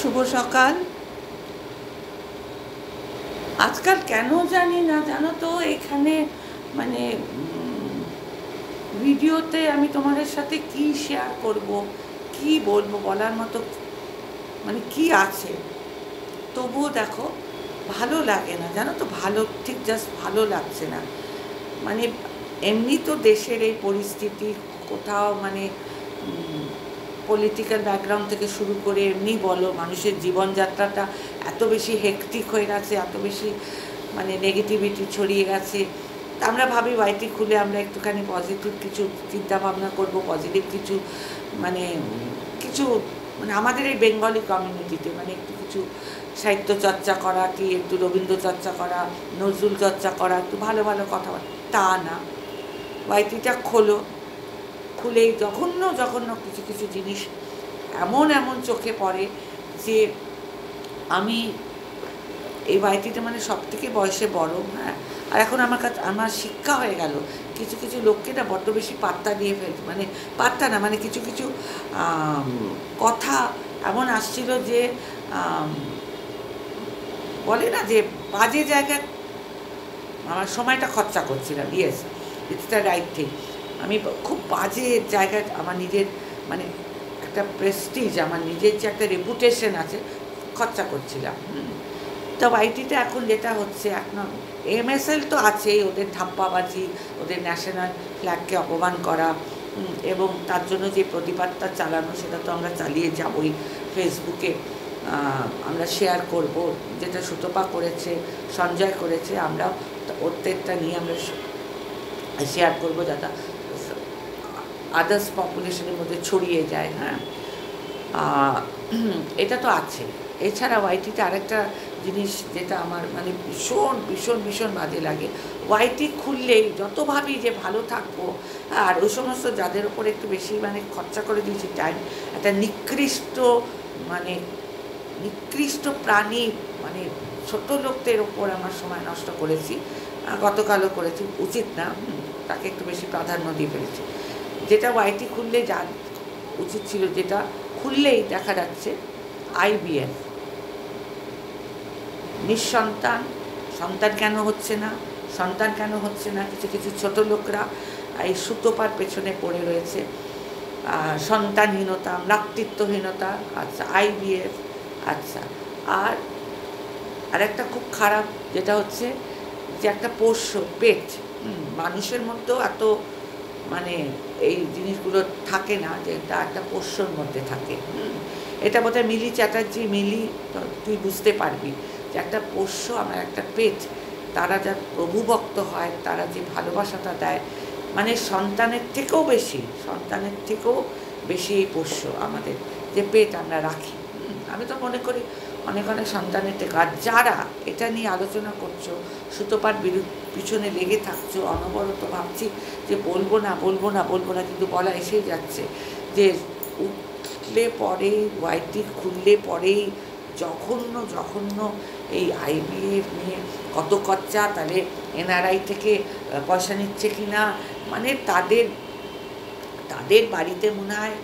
শুভ সকাল। আজকাল কেন জানি না, জানো তো, এখানে মানে ভিডিওতে আমি তোমাদের সাথে কি শেয়ার করব, কি বলবো, বলার মতো মানে কি আছে, তবুও দেখো ভালো লাগে না, জানো তো, ভালো ঠিক জাস্ট ভালো লাগছে না। মানে এমনি তো দেশের এই পরিস্থিতি, কোথাও মানে পলিটিক্যাল ব্যাকগ্রাউন্ড থেকে শুরু করে এমনি বলো, মানুষের জীবনযাত্রাটা এত বেশি হেক্টিক হয়ে গেছে, এত বেশি মানে নেগেটিভিটি ছড়িয়ে গেছে। তা আমরা ভাবি ওয়াইটি খুলে আমরা একটুখানি পজিটিভ কিছু চিন্তাভাবনা করব, পজিটিভ কিছু মানে কিছু মানে আমাদের এই বেঙ্গলি কমিউনিটিতে মানে একটু কিছু সাহিত্য চর্চা করা, কি একটু রবীন্দ্র চর্চা করা, নজরুল চর্চা করা, একটু ভালো ভালো কথাবার্তা। তা না, ওয়াইটিটা খোলো, খুলেই জঘন্য জঘন্য কিছু কিছু জিনিস এমন এমন চোখে পড়ে যে আমি এই ওয়াইটিতে মানে সব থেকে বয়সে বড়, হ্যাঁ, আর এখন আমার কাছে আমার শিক্ষা হয়ে গেল কিছু কিছু লোককে না বড্ড বেশি পাত্তা দিয়ে ফেলছে, মানে পাত্তা না, মানে কিছু কিছু কথা এমন আসছিল যে বলে না যে বাজে জায়গায় আমার সময়টা খরচা করছিলাম। Yes, it's the right thing. আমি খুব বাজে জায়গায় আমার নিজের মানে একটা প্রেস্টিজ, আমার নিজের যে একটা রেপুটেশন আছে, খরচা করছিলাম। তো আইটিতে এখন যেটা হচ্ছে, এখন এমএসএল তো আছেই, ওদের ধাপ্পাবাজি, ওদের ন্যাশনাল ফ্ল্যাগকে অপমান করা, এবং তার জন্য যে প্রতিবাদটা চালানো সেটা তো আমরা চালিয়ে যাবই। ফেসবুকে আমরা শেয়ার করব, যেটা সুতপা করেছে, সঞ্জয় করেছে, আমরা ওদেরটা নিয়ে আমরা শেয়ার করবো, যাতে আদার্স পপুলেশনের মধ্যে ছড়িয়ে যায়। হ্যাঁ, এটা তো আছে। এছাড়া ওয়াইটিতে আরেকটা জিনিস যেটা আমার মানে ভীষণ ভীষণ ভীষণ বাজে লাগে, ওয়াইটি খুললেই যত ভাবি যে ভালো থাকবো, আর ওই সমস্ত যাদের ওপর একটু বেশি মানে খরচা করে দিয়েছি টাইম, একটা নিকৃষ্ট প্রাণী মানে ছোট লোকদের ওপর আমার সময় নষ্ট করেছি, গতকালও করেছি, উচিত না, তাকে একটু বেশি প্রাধান্য দিয়ে ফেলেছি। যেটা ওয়াইটি খুললে যা উচিত ছিল, যেটা খুললেই দেখা যাচ্ছে আইভিএফ, নিঃসন্তান, সন্তান কেন হচ্ছে না, কিছু কিছু ছোট লোকরা এই সুতোপার পেছনে পড়ে রয়েছে, সন্তানহীনতা, মাতৃত্বহীনতা, আচ্ছা আইভিএফ, আচ্ছা, আর একটা খুব খারাপ যেটা হচ্ছে যে একটা পোষ্য পেট, মানুষের মধ্যেও এত মানে এই জিনিসগুলো থাকে না, যে এটা একটা পোষ্যর মধ্যে থাকে। এটা বোধহয় মিলি চ্যাটার্জি, মিলি তুই বুঝতে পারবি যে একটা পোষ্য, আমার একটা পেট, তারা যা প্রভুভক্ত হয়, তারা যে ভালোবাসাটা দেয়, মানে সন্তানের থেকেও বেশি এই পোষ্য আমাদের যে পেট আমরা রাখি। আমি তো মনে করি অনেক সন্তানের থেকে। আর যারা এটা নিয়ে আলোচনা করছো, সুতোপার পিছনে লেগে থাকছো, অনবরত ভাবছি যে বলবো না, কিন্তু বলা এসেই যাচ্ছে যে উঠলে পরেই, ওয়াইটি খুললে পরেই জঘন্য এই আইভিএফ নিয়ে কত খরচা, তাহলে এনআরআই থেকে পয়সা নিচ্ছে কি না, মানে তাদের বাড়িতে মনে হয়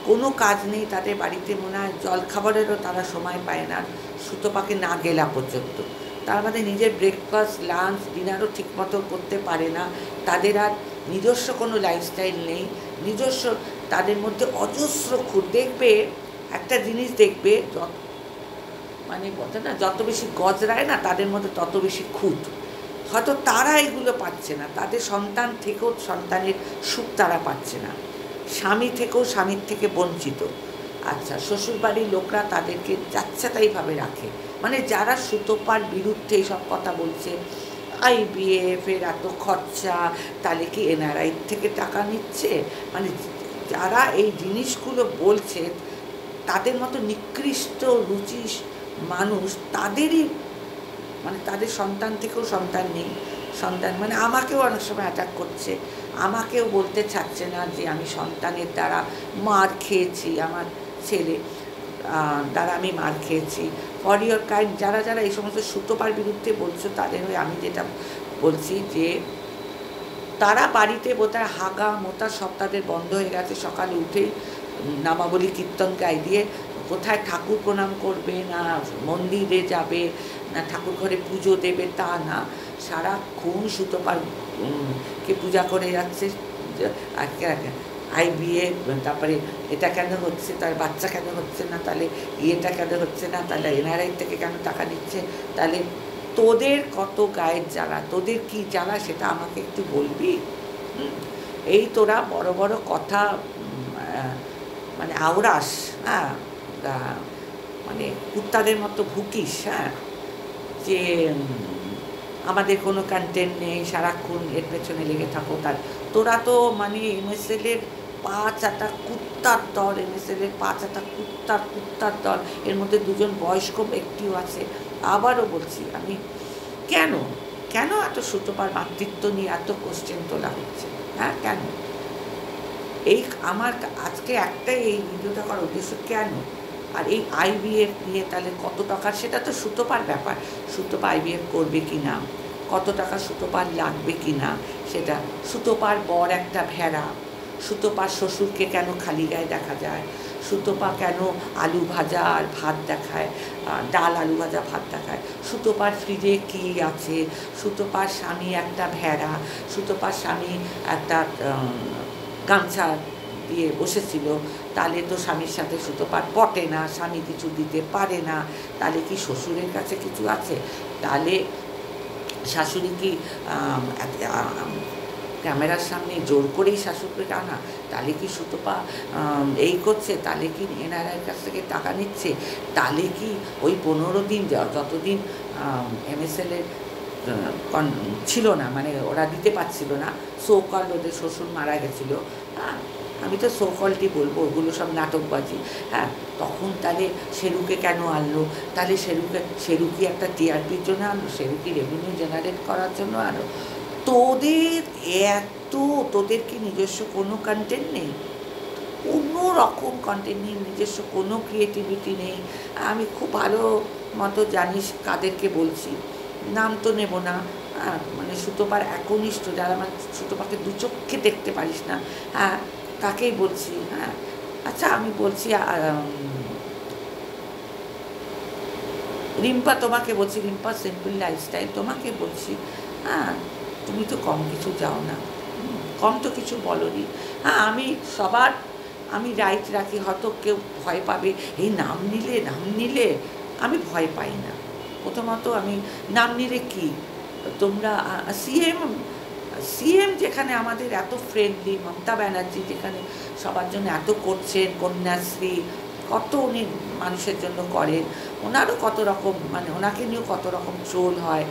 কোনো কাজ নেই, তাদের বাড়িতে মনে হয় জলখাবারেরও তারা সময় পায় না, সুতোপাকে না গেলা পর্যন্ত। তার মধ্যে নিজের ব্রেকফাস্ট, লাঞ্চ, ডিনারও ঠিকমতো করতে পারে না, তাদের আর নিজস্ব কোনো লাইফস্টাইল নেই, নিজস্ব, তাদের মধ্যে অজস্র খুঁত। দেখবে একটা জিনিস, দেখবে মানে বলতে না, যত বেশি গজরায় না, তাদের মধ্যে তত বেশি খুঁত। হয়তো তারা এগুলো পাচ্ছে না, তাদের সন্তান থেকেও সন্তানের সুখ তারা পাচ্ছে না, স্বামী থেকেও স্বামীর থেকে বঞ্চিত। আচ্ছা, শ্বশুরবাড়ির লোকরা তাদেরকে যাচ্ছেতাইভাবে রাখে, মানে যারা সুতোপার বিরুদ্ধে এইসব কথা বলছে, আইভিএফের এত খরচা, তাহলে কি এনআরআই থেকে টাকা নিচ্ছে, মানে যারা এই জিনিসগুলো বলছে, তাদের মতো নিকৃষ্ট রুচি মানুষ, তাদেরই মানে তাদের সন্তান থেকেও সন্তান নেই, সন্তান মানে আমাকেও অনেক সময় অ্যাটাক করছে, আমাকেও বলতে চাচ্ছে না যে আমি সন্তানের দ্বারা মার খেয়েছি, আমার ছেলে দ্বারা আমি মার খেয়েছি। ফর ইয়োর কাইন্ড, যারা এই সমস্ত সুতোপার বিরুদ্ধে বলছো, তাদের হয়ে আমি যেটা বলছি যে তারা বাড়িতে বোধহয় হাগা মোতা সব তাদের বন্ধ হয়ে গেছে, সকালে উঠেই নামাবলী কীর্তন গাই দিয়ে কোথায় ঠাকুর প্রণাম করবে, না মন্দিরে যাবে, না ঠাকুর ঘরে পুজো দেবে, তা না, সারাক্ষণ সুতপার কে পূজা করে যাচ্ছে। IVF, তারপরে এটা কেন হচ্ছে, তার বাচ্চা কেন হচ্ছে না, তাহলে ইয়েটা কেন হচ্ছে না, তাহলে NRI থেকে কেন টাকা নিচ্ছে, তাহলে তোদের কত গায়ের জ্বালা, তোদের কি জ্বালা সেটা আমাকে একটু বলবি। এই তোরা বড় বড় কথা মানে আওড়াস, হ্যাঁ, মানে কুত্তাদের মতো ভুকিস, হ্যাঁ, যে আমাদের কোনো কন্টেন্ট নেই, সারাক্ষণ এর পেছনে লেগে থাকো। তার তোরা তো মানে MSL-এর 5 কুত্তার দল, MSL-এর 5 কুত্তার দল, এর মধ্যে 2জন বয়স্ক ব্যক্তিও আছে। আবারও বলছি আমি, কেন কেন এত সুতপার মাতৃত্ব নিয়ে এত কোশ্চেন তোলা হচ্ছে, হ্যাঁ, কেন? এই আমার আজকে একটাই এই ভিডিওটা করার উদ্দেশ্য, কেন? আর এই IVF নিয়ে তাহলে কত টাকার, সেটা তো সুতপার ব্যাপার, সুতপা IVF করবে কি না, কত টাকা সুতপার লাগবে কি না, সেটা সুতপার বর একটা ভেড়া, সুতপার শ্বশুরকে কেন খালি গায়ে দেখা যায়, সুতপা কেন আলু ভাজা আর ভাত দেখায়, ডাল আলু ভাজা ভাত দেখায়, সুতপার ফ্রিজে কী আছে, সুতপার স্বামী একটা ভেড়া, সুতপার স্বামী একটা গামছা দিয়ে বসেছিল, তাহলে তো স্বামীর সাথে সুতপার পটে না, স্বামী কিছু দিতে পারে না, তাহলে কি শ্বশুরের কাছে কিছু আছে, তাহলে শাশুড়ি কি ক্যামেরার সামনে জোর করেই শাশুড়কে টানা, তাহলে কি সুতপা এই করছে, তাহলে কি NRIর কাছ থেকে টাকা নিচ্ছে, তাহলে কি ওই 15 দিন যতদিন MSL-এর ছিল না, মানে ওরা দিতে পারছিল না, সোকল ওদের শ্বশুর মারা গেছিলো, হ্যাঁ, আমি তো সোকলটি বলবো, ওগুলো সব নাটকবাজি, হ্যাঁ, তখন তাহলে শেরুকে কেন আনলো, তাহলে শেরু কি একটা TRPর জন্য আনলো, শেরু কি রেভিনিউ জেনারেট করার জন্য আনলো? তোদের কি নিজস্ব কোনো কন্টেন্ট নেই, কোনো রকম কন্টেন্ট নেই, নিজস্ব কোনো ক্রিয়েটিভিটি নেই। আমি খুব ভালো মতো জানিস কাদেরকে বলছি, নাম তো নেব না, মানে সুতপার একনিষ্ঠ যারা, মানে সুতপাকে 2 চোখে দেখতে পারিস না, হ্যাঁ, তাকেই বলছি, হ্যাঁ। আচ্ছা, আমি বলছি রিম্পা, তোমাকে বলছি, রিম্পা সিম্পল লাইফস্টাইল, তোমাকে বলছি, হ্যাঁ, তুমি তো কম কিছু যাও না, কম তো কিছু বলনি, হ্যাঁ, আমি রাইট রাখি, হয়তো কেউ ভয় পাবে, এই নাম নিলে আমি ভয় পাই না। প্রথমত আমি নাম নিলে কি, তোমরা সিএম যেখানে আমাদের এত ফ্রেন্ডলি, মমতা ব্যানার্জি যেখানে সবার জন্য এত করছেন, কন্যাশ্রী কত উনি মানুষের জন্য করেন, ওনারও কত রকম, মানে ওনাকে নিয়েও কত রকম ট্রোল হয়।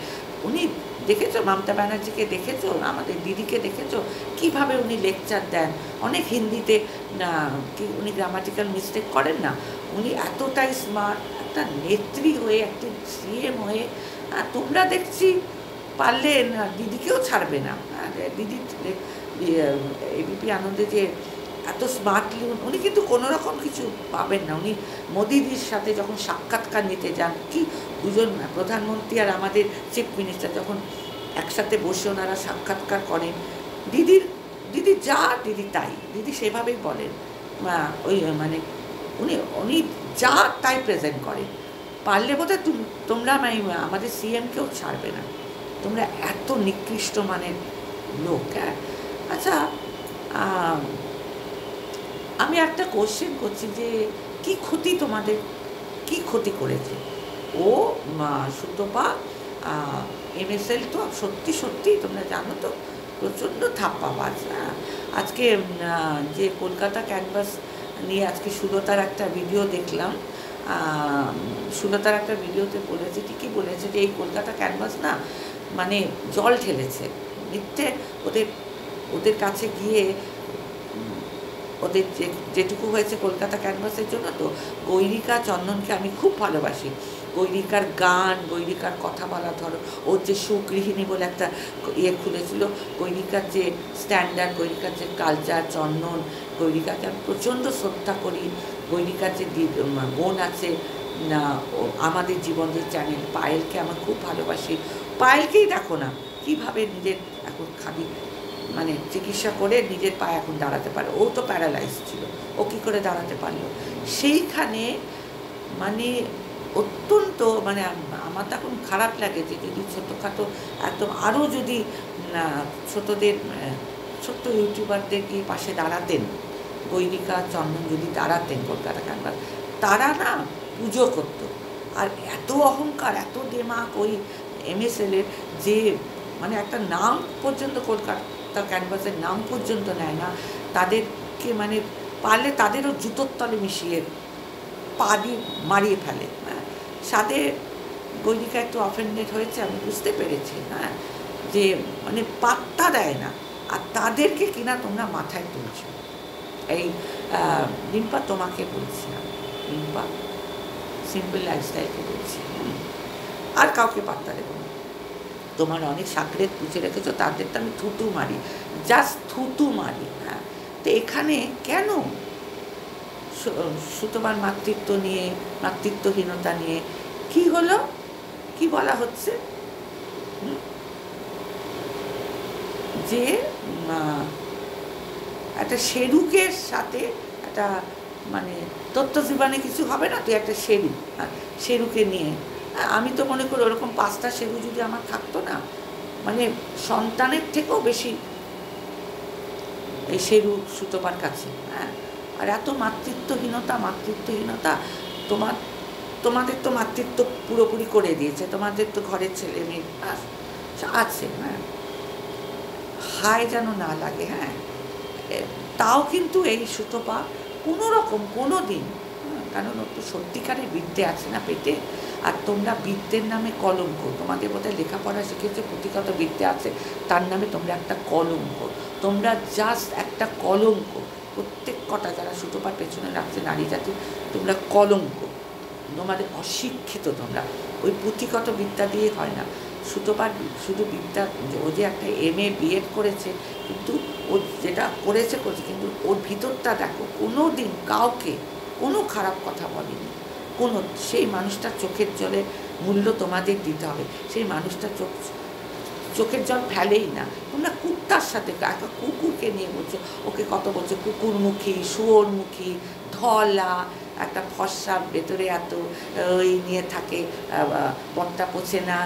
উনি দেখেছো মমতা ব্যানার্জিকে, দেখেছো আমাদের দিদিকে, দেখেছো কীভাবে উনি লেকচার দেন, অনেক হিন্দিতে কি উনি গ্রামাটিক্যাল মিস্টেক করেন না, উনি এতটাই স্মার্ট, একটা নেত্রী হয়ে, একটা সিএম হয়ে, তোমরা দেখছি পারলে দিদিকেও ছাড়বে না, দিদি ABP আনন্দে যে এত স্মার্টলি, উনি কিন্তু কোনো রকম কিছু পাবেন না। উনি মোদিজির সাথে যখন সাক্ষাৎকার নিতে যান, কি 2জন প্রধানমন্ত্রী আর আমাদের চিফ মিনিস্টার যখন একসাথে বসে ওনারা সাক্ষাৎকার করেন, দিদি যা দিদি তাই, দিদি সেভাবেই বলেন, ওই মানে উনি যা তাই প্রেজেন্ট করেন। পারলে বোধহয় তোমরা আমাদের সিএমকেও ছাড়বে না, তোমরা এত নিকৃষ্ট মানের লোক। হ্যাঁ, আচ্ছা, আমি একটা কোশ্চেন করছি যে কি ক্ষতি তোমাদের, কি ক্ষতি করেছে ও সুতপা? MSL তো সত্যি তোমরা জানো তো প্রচণ্ড থাপ্পাবাজ। আজকে যে কলকাতা ক্যানভাস নিয়ে আজকে সুলতার একটা ভিডিও দেখলাম, সুলতার একটা ভিডিওতে বলেছে, ঠিকই বলেছে যে এই কলকাতা ক্যানভাস না মানে জল ঢেলেছে মিথ্যে, ওদের কাছে গিয়ে ওদের যেটুকু হয়েছে কলকাতা ক্যানভাসের জন্য। তো গৈরিকা চন্দনকে আমি খুব ভালোবাসি, গৈরিকার গান, গৈরিকার কথা বলা, ধরো ওর যে সুগৃহিণী বলে একটা খুলেছিল, গৈরিকার যে স্ট্যান্ডার্ড, গৈরিকার যে কালচার, চন্দন, গৈরিকাকে আমি প্রচণ্ড শ্রদ্ধা করি। গৈরিকার যে বোন আছে আমাদের জীবন যে চ্যানেল, পায়েলকে আমার খুব ভালোবাসি। পায়েলকেই দেখো না কীভাবে নিজের এখন খাবি মানে চিকিৎসা করে নিজের পায়ে এখন দাঁড়াতে পারে। ও তো প্যারালাইজ ছিল, ও কী করে দাঁড়াতে পারলো? সেইখানে মানে অত্যন্ত মানে আমার তো এখন খারাপ লাগে যে যদি ছোটোখাটো একদম আরও যদি ছোটদের ছোট্ট ইউটিউবারদের গিয়ে পাশে দাঁড়াতেন, গৈরিকা চন্দন যদি দাঁড়াতেন কলকাতা ক্যানভাস, তারা না পুজো করতো। আর এত অহংকার, এত দেমাক ওই MSL-এর, যে মানে একটা নাম পর্যন্ত কলকাতা ক্যানভাসের নাম পর্যন্ত নেয় না, তাদেরকে মানে পারলে তাদেরও জুতোর তলে মিশিয়ে পা দিয়ে মারিয়ে ফেলে। হ্যাঁ, সাথে গৈরিকা একটু অফেন্ডেড হয়েছে, আমি বুঝতে পেরেছি। হ্যাঁ, যে মানে পাত্তা দেয় না, আর তাদেরকে কিনা তোমরা মাথায় তুলছো। এই রিম্পা তোমাকে বলছি, আমি রিম্পা সিম্পল লাইফস্টাইলকে বলছি, আর কাউকে পাত্তা দেবো না। তোমার অনেক সাকরেত পুষে রেখেছো, তাদের তো আমি থুতু মারি, জাস্ট থুতু মারি। হ্যাঁ, তো এখানে কেন সুতোবার মাতৃত্ব নিয়ে, মাতৃত্বহীনতা নিয়ে কি হলো, কি বলা হচ্ছে যে একটা শেরুকের সাথে একটা মানে তথ্য জীবনে কিছু হবে না, তুই একটা শেরু, শেরুকে নিয়ে। আমি তো মনে করি ওরকম 5টা শেরু যদি আমার থাকতো না, মানে সন্তানের থেকেও বেশি এই শেরু সুতোপার কাছে। হ্যাঁ, আর এত মাতৃত্বহীনতা। তোমাদের তো মাতৃত্ব পুরোপুরি করে দিয়েছে, তোমাদের তো ঘরের ছেলে মেয়ে আছে। হ্যাঁ, হায় যেন না লাগে। হ্যাঁ, তাও কিন্তু এই সুতোপা কোনো রকম কোনো দিন, কারণ ওর তো সত্যিকারের বিদ্যে আছে না পেটে, আর তোমরা বিদ্যের নামে কলঙ্ক, তোমাদের বোধহয় লেখাপড়া শিখেছে, পুঁথিগত বিদ্যে আছে, তার নামে তোমরা একটা কলঙ্ক, তোমরা জাস্ট একটা কলঙ্ক। প্রত্যেক কটা যারা সুতোপার পেছনে রাখছে নারী জাতি, তোমরা কলঙ্ক, তোমাদের অশিক্ষিত। তোমরা ওই পুঁথিগত বিদ্যা দিয়ে হয় না। সুতোপার শুধু বিদ্যা, ও যে একটা MA BEd করেছে, কিন্তু ও যেটা করেছে, কিন্তু ওর ভিতরটা দেখো, কোনো দিন কাউকে কোনো খারাপ কথা বলেনি। কোনো সেই মানুষটার চোখের জলের মূল্য তোমাদের দিতে হবে। সেই মানুষটা চোখের জল ফেলেই না। তোমরা কুত্তার সাথে, একটা কুকুরকে নিয়ে বলছো, ওকে কত বলছো কুকুরমুখী, শুয়োরমুখী, ধলা, একটা ফর্সা, ভেতরে এত ওই নিয়ে থাকে, বরটা পোছে না,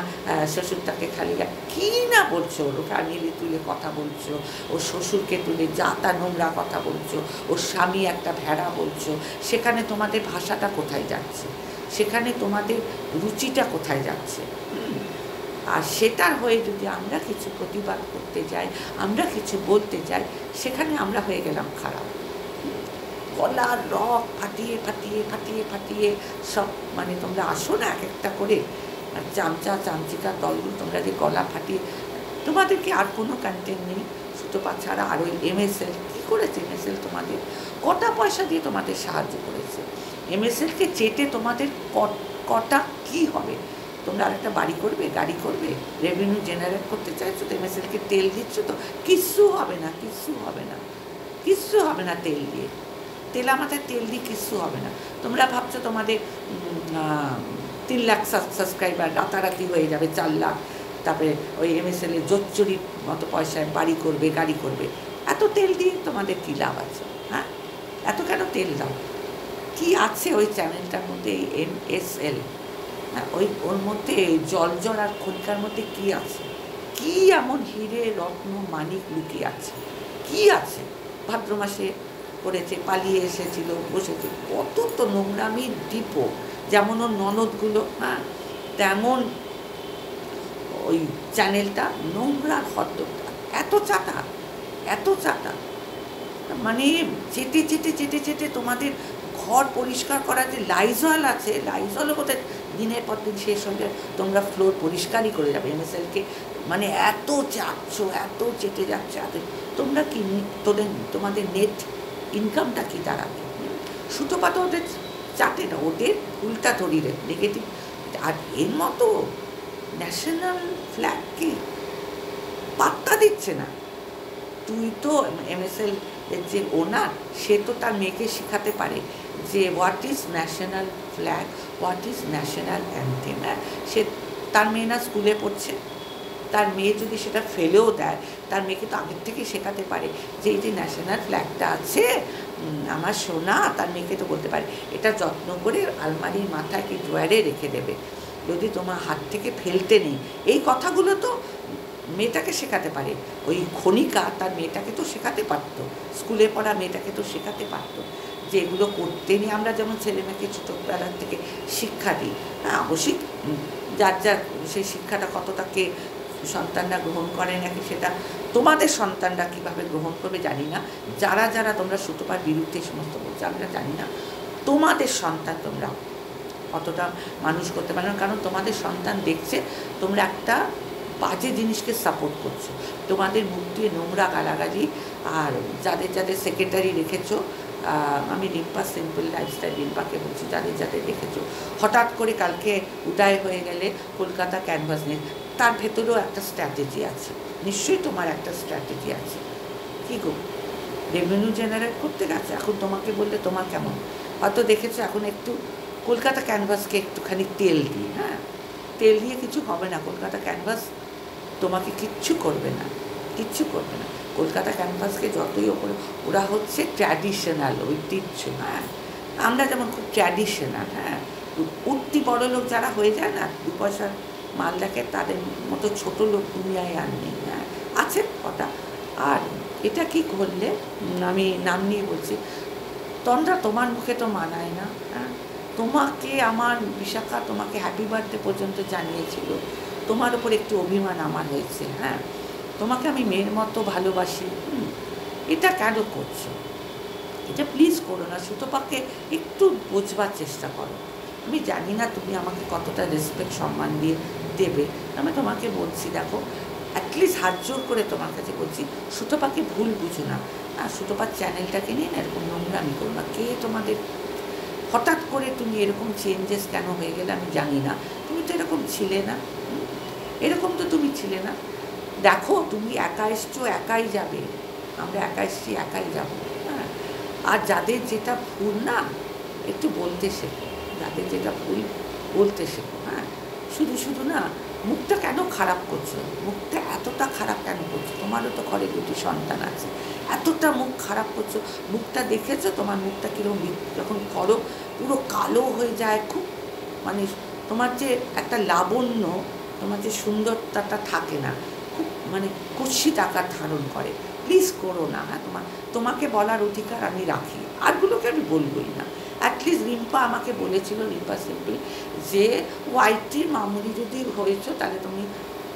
শ্বশুরটাকে খালি কী না বলছো, ওর ফ্যামিলি তুলে কথা বলছো, ওর শ্বশুরকে তুলে যা তা নোংরা কথা বলছো, ওর স্বামী একটা ভেড়া বলছো। সেখানে তোমাদের ভাষাটা কোথায় যাচ্ছে? সেখানে তোমাদের রুচিটা কোথায় যাচ্ছে? আর সেটার হয়ে যদি আমরা কিছু প্রতিবাদ করতে যাই, আমরা কিছু বলতে যাই, সেখানে আমরা হয়ে গেলাম খারাপ। গলার রক ফাটিয়ে সব, মানে তোমরা আসো না এক একটা করে চামচিকা দলগুলো, তোমরা যে গলা ফাটিয়ে, তোমাদেরকে আর কোনো কন্টেন্ট নেই সুতোপা ছাড়া। আর ওই MSL কী করেছে? MSL তোমাদের কটা পয়সা দিয়ে তোমাদের সাহায্য করেছে? MSLকে চেটে তোমাদের কটা কী হবে? তোমরা আরেকটা বাড়ি করবে, গাড়ি করবে, রেভিনিউ জেনারেট করতে চাইছো তো MSLকে তেল দিচ্ছ তো, কিচ্ছু হবে না তেল দিয়ে, মাথায় তেল দিয়ে কিচ্ছু হবে না। তোমরা ভাবছো তোমাদের 3 লাখ সাবস্ক্রাইবার রাতারাতি হয়ে যাবে 4 লাখ, তারপরে ওই MSL-এর জোচ্চুরির মতো পয়সায় বাড়ি করবে, গাড়ি করবে। এত তেল দিয়ে তোমাদের কী লাভ আছে? হ্যাঁ, এত কেন তেল দাও? কী আছে ওই চ্যানেলটার মধ্যে, এই MSL, হ্যাঁ, ওর মধ্যে জল আর খনিকার মধ্যে কী আছে? কী এমন হিরে রত্ন মানিক লুকিয়ে আছে? কী আছে? ভাদ্র মাসে করেছে, পালিয়ে এসেছিল, বসেছে, কত তো নোংরামির ডিপো। যেমন ওর ননদগুলো, হ্যাঁ, তেমন ওই চ্যানেলটা নোংরার হদ্দটা, এত চাটা, মানে চেটে তোমাদের ঘর পরিষ্কার করার যে লাইজল আছে, লাইজলও কোথায় দিনের পর দিন শেষ হয়ে যায়, তোমরা ফ্লোর পরিষ্কারই করে যাবে। MSL-কে মানে এত চাটছো, এত চেটে যাচ্ছে, তোমরা কি তোমাদের নেট ইনকামটা কি দাঁড়াবে? সুতোপা তো ওদের চাটে না, ওদের উল্টা ধরিয়ে নেগেটিভ। আর এর মতো ন্যাশনাল ফ্ল্যাগকে পাত্তা দিচ্ছে না। তুই তো MSL এর যে ওনার, সে তো তার মেয়েকে শেখাতে পারে যে what is national flag, what is national anthem. সে তার মেয়ে না স্কুলে পড়ছে, তার মেয়ে যদি সেটা ফেলেও দেয়, তার মেয়েকে তো আগের থেকে শেখাতে পারে যে এই যে ন্যাশনাল ফ্ল্যাগটা আছে আমার সোনা, তার মেয়েকে তো বলতে পারে এটা যত্ন করে আলমারির মাথায় কি ড্রয়ারে রেখে দেবে, যদি তোমার হাত থেকে ফেলতে নেই। এই কথাগুলো তো মেয়েটাকে শেখাতে পারে। ওই খনিকা তার মেয়েটাকে তো শেখাতে পারতো, স্কুলে পড়া মেয়েটাকে তো শেখাতে পারতো যে এগুলো করতে নিয়ে। আমরা যেমন ছেলে মেয়েকে ছোটোবেলার থেকে শিক্ষা দিই, হ্যাঁ অবশ্যই যার যার সেই শিক্ষাটা কতটাকে সন্তানরা গ্রহণ করে নাকি সেটা তোমাদের সন্তানরা কীভাবে গ্রহণ করবে জানি না। যারা যারা তোমরা সুতোপার বিরুদ্ধে সমস্ত বলছো আমরা জানি না তোমাদের সন্তান তোমরা কতটা মানুষ করতে পারো না, কারণ তোমাদের সন্তান দেখছে তোমরা একটা বাজে জিনিসকে সাপোর্ট করছো। তোমাদের মুখ দিয়ে নোংরা গালাগালি, আর যাদের যাদের সেক্রেটারি রেখেছো, আমি রিম্পা সিম্পল লাইফস্টাইল রিম্পাকে বলছি, যাদের যাদের রেখেছো হঠাৎ করে কালকে উদয় হয়ে গেলে কলকাতা ক্যানভাস নিয়ে, তার ভেতরেও একটা স্ট্র্যাটেজি আছে, নিশ্চয়ই তোমার একটা স্ট্র্যাটেজি আছে। কী গো, রেভিনিউ জেনারেট করতে গেছে, এখন তোমাকে বললে তোমার কেমন, হয়তো দেখেছো এখন একটু কলকাতা ক্যানভাসকে একটুখানি তেল দিই, হ্যাঁ তেল দিয়ে কিছু হবে না, কলকাতা ক্যানভাস তোমাকে কিচ্ছু করবে না, কিচ্ছু করবে না। কলকাতা ক্যানভাসকে যতই ওপরে, ওরা হচ্ছে ট্র্যাডিশনাল ঐতিহ্য, হ্যাঁ আমরা যেমন খুব ট্র্যাডিশনাল, হ্যাঁ উঠতি বড় লোক যারা হয়ে যায় না, 2 পয়সার মাল দেখে, তাদের মতো ছোট লোক দুনিয়ায় আর নেই, হ্যাঁ আছে কটা। আর এটা কি করলে, আমি নাম নিয়ে বলছি, তন্দ্রা তোমার মুখে তো মানায় না, হ্যাঁ তোমাকে আমার বিশাখা তোমাকে হ্যাপি বার্থডে পর্যন্ত জানিয়েছিল, তোমার ওপর একটু অভিমান আমার হয়েছে, হ্যাঁ তোমাকে আমি মেয়ের মতো ভালোবাসি, এটা কেন করছো, এটা প্লিজ করো না। সুতোপাকে একটু বোঝবার চেষ্টা করো। আমি জানি না তুমি আমাকে কতটা রেসপেক্ট সম্মান দিয়ে দেবে, আমি তোমাকে বলছি দেখো অ্যাটলিস্ট হাত জোর করে তোমার কাছে বলছি, সুতোপাকে ভুল বুঝো না। আর সুতোপার চ্যানেলটাকে নিয়ে না এরকম নোংরামি করো না। কে তোমাদের হঠাৎ করে তুমি এরকম চেঞ্জেস কেন হয়ে গেলে আমি জানি না, তুমি তো এরকম ছিলে না, এরকম তো তুমি ছিলে না। দেখো তুমি একা এসছো, একাই যাবে, আমরা একা এসছি একাই যাবো, হ্যাঁ আর যাদের যেটা ভুল না একটু বলতে শেখো, যাদের যেটা ভুল বলতে শেখো, হ্যাঁ শুধু শুধু না মুখটা কেন খারাপ করছো, মুখটা এতটা খারাপ কেন করছো, তোমারও তো ঘরে 2টি সন্তান আছে, এতটা মুখ খারাপ করছো। মুখটা দেখেছো তোমার মুখটা কীরকম যখন করো পুরো কালো হয়ে যায়, খুব মানে তোমার যে একটা লাবণ্য, তোমার যে সুন্দরতাটা থাকে না, খুব মানে কুৎসিত আকার ধারণ করে। প্লিজ করো না, হ্যাঁ তোমাকে বলার অধিকার আমি রাখি, আরগুলোকে আমি বলবই না। অ্যাটলিস্ট রিম্পা আমাকে বলেছিল, রিম্পা সিম্পল, যে ওয়াইটির মামুনি যদি হয়েছো তাহলে তুমি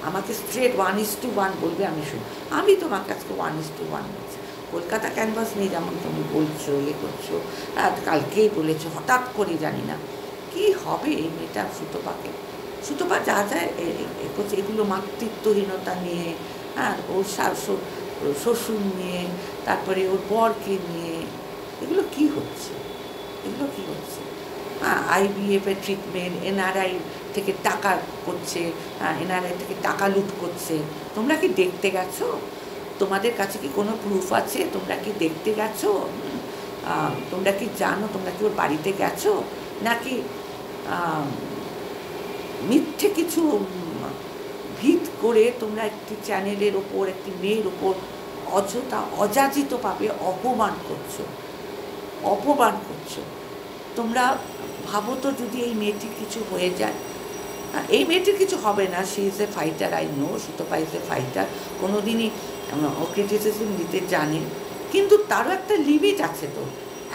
আমাকে স্ট্রেট 1:1 বলবে, আমি শুনি। আমি তোমাকে আজকে 1:1 বলছি। কলকাতা ক্যানভাস নিয়ে যেমন তুমি বলছো ইয়ে করছো, কালকেই বলেছো, হঠাৎ করে জানি না কী হবে এই মেয়েটা সুতোপাকে, সুতোপা যা যায় করছে এগুলো মাতৃত্বহীনতা নিয়ে, হ্যাঁ ওর শ্বশুর নিয়ে, তারপরে ওর বরকে নিয়ে, এগুলো কি হচ্ছে, এগুলো কী হচ্ছে? হ্যাঁ IVF-এর ট্রিটমেন্ট, NRI থেকে টাকা করছে, হ্যাঁ NRI থেকে টাকা লুট করছে। তোমরা কি দেখতে গেছো? তোমাদের কাছে কি কোনো প্রুফ আছে? তোমরা কি দেখতে গেছো? তোমরা কি জানো? তোমরা কি ওর বাড়িতে গেছো? নাকি মিথ্যে কিছু ভিত করে তোমরা একটি চ্যানেলের ওপর, একটি মেয়ের ওপর অযথা অযাচিতভাবে অপমান করছো, অপমান করছো। তোমরা ভাবো তো যদি এই মেয়েটির কিছু হয়ে যায়, এই মেয়েটির কিছু হবে না, she is a fighter, I know, সুতোপা is a fighter, কোনো দিনই ও ক্রিটিসিজম দিতে জানে, কিন্তু তারও একটা লিমিট আছে। তো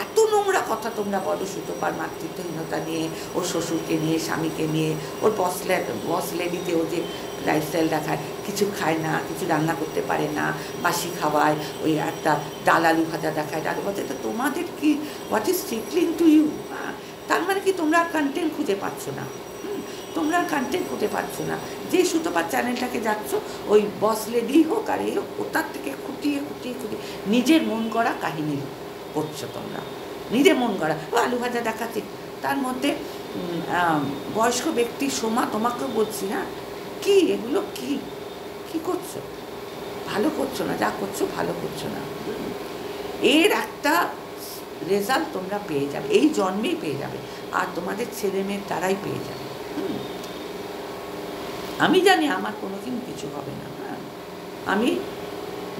এত নোংরা কথা তোমরা বলো সুতোপার মাতৃত্বহীনতা নিয়ে, ওর শ্বশুরকে নিয়ে, স্বামীকে নিয়ে, ওর বস লেডিতে ও যে লাইফস্টাইল দেখায়, কিছু খায় না, কিছু রান্না করতে পারে না, বাসি খাওয়ায়, ওই একটা ডাল আলু ভাজা দেখায়, ডালু ভাজা, তো তোমাদের কি what is trickling to you? তার মানে কি তোমরা আর কন্টেন্ট খুঁজে পাচ্ছ না, তোমরা আর কন্টেন্ট খুঁজে পাচ্ছ না। যে সুতোপার চ্যানেলটাকে যাচ্ছ, ওই বস লেডি হোক আর এই হোক, ওটার থেকে খুঁটিয়ে খুঁটিয়ে খুঁটিয়ে নিজের মন গড়া কাহিনী করছো তোমরা, নিজের মন গড়া। ও আলু ভাজা দেখাচ্ছে, তার মধ্যে বয়স্ক ব্যক্তির সোমা, তোমাকেও বলছি, হ্যাঁ কি এগুলো কি কি করছো? ভালো করছো না, যা করছো ভালো করছো না। এর একটা রেজাল্ট তোমরা পেয়ে যাবে, এই জন্মেই পেয়ে যাবে, আর তোমাদের ছেলে মেয়ের দ্বারাই পেয়ে যাবে। আমি জানি আমার কোনোদিন কিছু হবে না। হ্যাঁ, আমি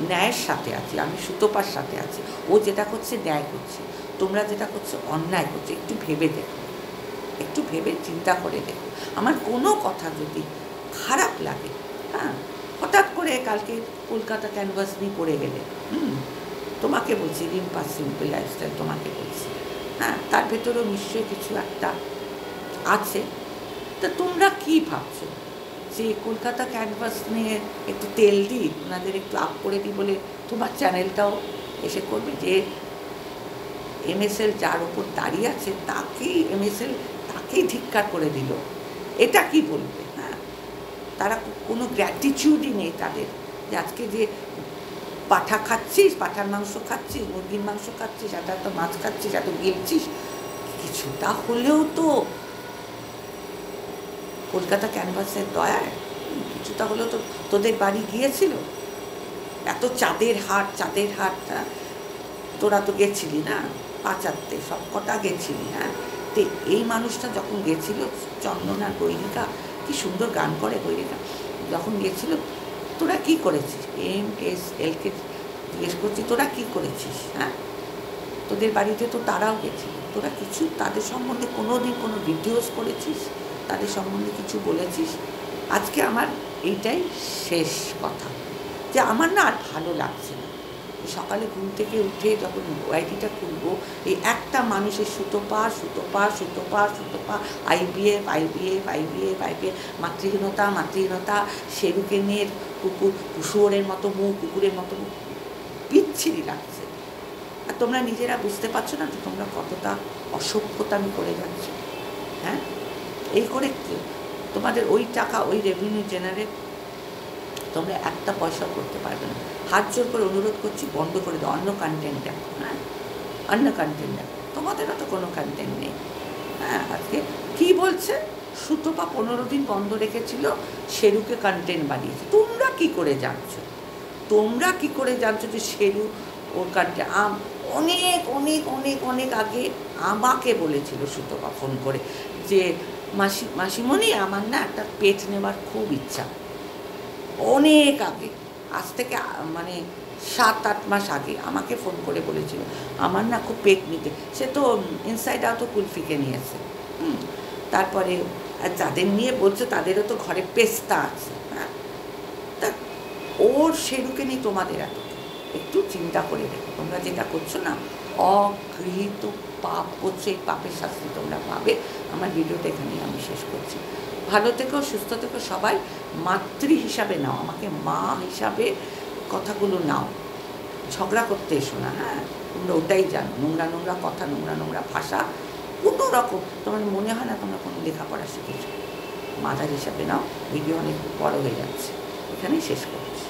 ন্যায়ের সাথে আছি, আমি সুতপার সাথে আছি। ও যেটা করছে ন্যায় করছে, তোমরা যেটা করছো অন্যায় করছো। একটু ভেবে দেখো, একটু ভেবে চিন্তা করে দেখো। আমার কোনো কথা যদি খারাপ লাগে, হ্যাঁ, হঠাৎ করে কালকে কলকাতা ক্যানভাস নিয়ে পড়ে গেলে, তোমাকে বলছি, রিম্পা সিম্পল লাইফস্টাইল তোমাকে বলছি, হ্যাঁ, তার ভেতরেও নিশ্চয়ই কিছু একটা আছে। তা তোমরা কি ভাবছো যে কলকাতা ক্যানভাস নিয়ে একটু তেল দিই, ওনাদের একটু আপ করে দিই বলে তোমার চ্যানেলটাও এসে করবে? যে এমএসএল যার ওপর দাঁড়িয়ে আছে তাকেই ধিক্কার করে দিল, এটা কি বলবে? হ্যাঁ, তারা কোনো গ্র্যাটিটিউডই নেই তাদের, যে আজকে যে পাঠা খাচ্ছিস, পাঠার মাংস খাচ্ছিস, মুরগির মাংস খাচ্ছিস, এত মাছ খাচ্ছিস, এত গিলছিস, কিছুটা হলেও তো কলকাতা ক্যানভাসের দয়ায় কিছুটা হলেও তো তোদের বাড়ি গিয়েছিল। এত চাঁদের হাট, তোরা তো গেছিলি না, পাচারতে সব কটা গেছিলি। হ্যাঁ, তো এই মানুষটা যখন গেছিল, চন্দনা গৈরিকা, কি সুন্দর গান করে গৈরিকা, যখন গেছিল তোরা কি করেছিস? MSLকে জিজ্ঞেস করছি, তোরা কি করেছিস? হ্যাঁ, তোদের বাড়িতে তো তারাও গেছিল, তোরা কিছু তাদের সম্বন্ধে কোনো দিন কোনো ভিডিওস করেছিস? তাদের সম্বন্ধে কিছু বলেছিস? আজকে আমার এইটাই শেষ কথা, যে আমার না আর ভালো লাগছে না। সকালে ঘুম থেকে উঠে যখন ওয়াইটিটা খুলবো, এই একটা মানুষের সুতপা, আইবিএফ, মাতৃহীনতা, শেরুকেনের শুয়োরের মতো মুখ, কুকুরের মতো মুখ, বিচ্ছিরি লাগছে। আর তোমরা নিজেরা বুঝতে পারছো না তো তোমরা কতটা অসভ্যতামি করে যাচ্ছ। হ্যাঁ, এই করে তোমাদের ওই টাকা, ওই রেভিনিউ জেনারেট তোমরা একটা পয়সা করতে পারবে না। হাত জোর করে অনুরোধ করছি, বন্ধ করে দাও, অন্য কন্টেন্ট দেখো। হ্যাঁ, অন্য কন্টেন্ট দেখো, তোমাদেরও তো কোনো কন্টেন্ট নেই। হ্যাঁ, আজকে কী বলছে, সুতপা 15 দিন বন্ধ রেখেছিল, শেরুকে কন্টেন্ট বানিয়েছে। তোমরা কি করে জানছো? তোমরা কি করে জানছো যে শেরু ওর কন্টেন্ট? অনেক অনেক অনেক অনেক আগে আমাকে বলেছিল সুতপা ফোন করে যে মাসিমণি, আমার না একটা পেট নেওয়ার খুব ইচ্ছা। অনেক আগে, আজ থেকে মানে 7-8 মাস আগে আমাকে ফোন করে বলেছিল আমার না খুব পেট নিতে। সে তো ইনসাইড আউট কুলফিকে নিয়েছে। তারপরে যাদের নিয়ে বলছে তাদেরও তো ঘরে পেস্তা আছে। হ্যাঁ, তা ওর শেরুকে নিয়ে তোমাদের একটু চিন্তা করে দেখো। তোমরা যেটা করছো না, অগৃহীত পাপ করছো, এই পাপের শাস্তি তোমরা পাবে। আমার ভিডিওটা এখানেই আমি শেষ করছি। ভালো থেকো, সুস্থ থেকো সবাই। মাতৃ হিসাবে নাও, আমাকে মা হিসাবে কথাগুলো নাও, ঝগড়া করতে এসো না। হ্যাঁ, তোমরা ওটাই জানো, নোংরা নোংরা কথা, নোংরা নোংরা ভাষা, কোনো রকম তোমার মনে হয় না তোমরা কোনো লেখাপড়া শিখেছো। মাদার হিসাবে নাও। ভিডিও অনেক বড় হয়ে যাচ্ছে, এখানেই শেষ করছি।